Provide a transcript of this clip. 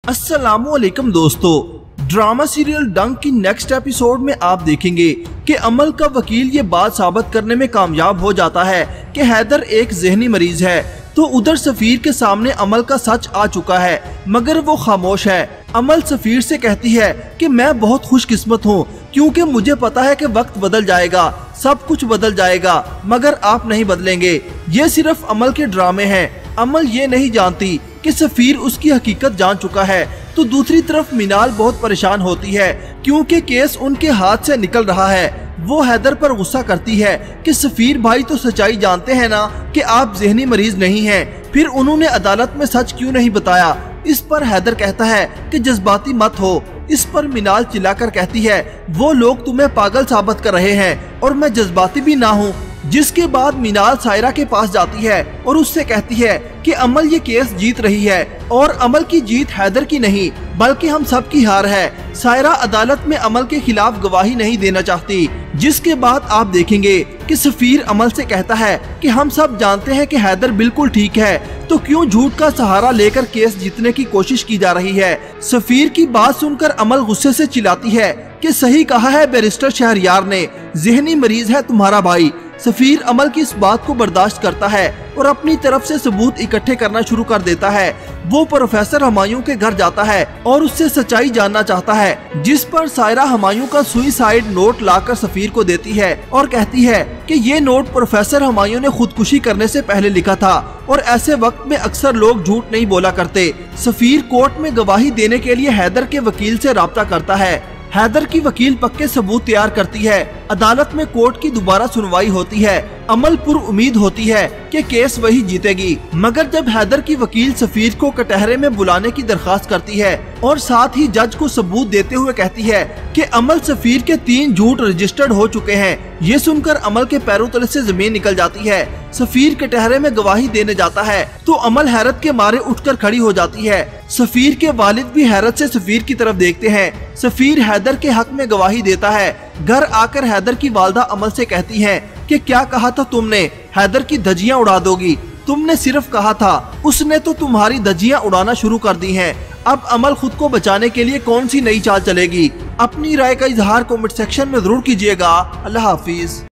अस्सलामुअलैकुम दोस्तों, drama serial डंक की नेक्स्ट एपिसोड में आप देखेंगे कि अमल का वकील ये बात साबित करने में कामयाब हो जाता है कि हैदर एक ज़हनी मरीज है। तो उधर सफीर के सामने अमल का सच आ चुका है, मगर वो खामोश है। अमल सफीर से कहती है कि मैं बहुत खुशकिस्मत हूँ क्योंकि मुझे पता है कि वक्त बदल जाएगा, सब कुछ बदल जाएगा, मगर आप नहीं बदलेंगे। ये सिर्फ अमल के ड्रामे हैं। अमल ये नहीं जानती कि सफीर उसकी हकीकत जान चुका है। तो दूसरी तरफ मिनाल बहुत परेशान होती है क्योंकि केस उनके हाथ से निकल रहा है। वो हैदर पर गुस्सा करती है कि सफीर भाई तो सच्चाई जानते हैं ना कि आप ज़हनी मरीज नहीं हैं, फिर उन्होंने अदालत में सच क्यों नहीं बताया। इस पर हैदर कहता है कि जज्बाती मत हो। इस पर मिनाल चिल्लाकर कहती है वो लोग तुम्हें पागल साबित कर रहे हैं और मैं जज्बाती भी ना हूँ। जिसके बाद मिनाल सायरा के पास जाती है और उससे कहती है कि अमल ये केस जीत रही है और अमल की जीत हैदर की नहीं बल्कि हम सब की हार है। सायरा अदालत में अमल के खिलाफ गवाही नहीं देना चाहती। जिसके बाद आप देखेंगे कि सफीर अमल से कहता है कि हम सब जानते हैं कि हैदर बिल्कुल ठीक है, तो क्यों झूठ का सहारा लेकर केस जीतने की कोशिश की जा रही है। सफीर की बात सुनकर अमल गुस्से से चिल्लाती है कि सही कहा है बैरिस्टर शहरयार ने, ज़हनी मरीज है तुम्हारा भाई। सफीर अमल की इस बात को बर्दाश्त करता है और अपनी तरफ से सबूत इकट्ठे करना शुरू कर देता है। वो प्रोफेसर हुमायूं के घर जाता है और उससे सच्चाई जानना चाहता है, जिस पर सायरा हुमायूं का सुसाइड नोट लाकर सफीर को देती है और कहती है कि ये नोट प्रोफेसर हुमायूं ने खुदकुशी करने से पहले लिखा था और ऐसे वक्त में अक्सर लोग झूठ नहीं बोला करते। सफीर कोर्ट में गवाही देने के लिए हैदर के वकील से राब्ता करता है। हैदर की वकील पक्के सबूत तैयार करती है। अदालत में कोर्ट की दोबारा सुनवाई होती है। अमल पुर उम्मीद होती है कि केस वही जीतेगी, मगर जब हैदर की वकील सफीर को कटहरे में बुलाने की दरखास्त करती है और साथ ही जज को सबूत देते हुए कहती है कि अमल सफीर के 3 झूठ रजिस्टर्ड हो चुके हैं, ये सुनकर अमल के पैरों तले से जमीन निकल जाती है। सफीर कटहरे में गवाही देने जाता है तो अमल हैरत के मारे उठकर खड़ी हो जाती है। सफीर के वालिद भी हैरत से सफीर की तरफ देखते हैं। सफीर हैदर के हक में गवाही देता है। घर आकर हैदर की वालदा अमल से कहती है कि क्या कहा था तुमने, हैदर की धज्जियां उड़ा दोगी। तुमने सिर्फ कहा था, उसने तो तुम्हारी धज्जियां उड़ाना शुरू कर दी हैं। अब अमल खुद को बचाने के लिए कौन सी नई चाल चलेगी। अपनी राय का इजहार कमेंट सेक्शन में जरूर कीजिएगा। अल्लाह हाफिज।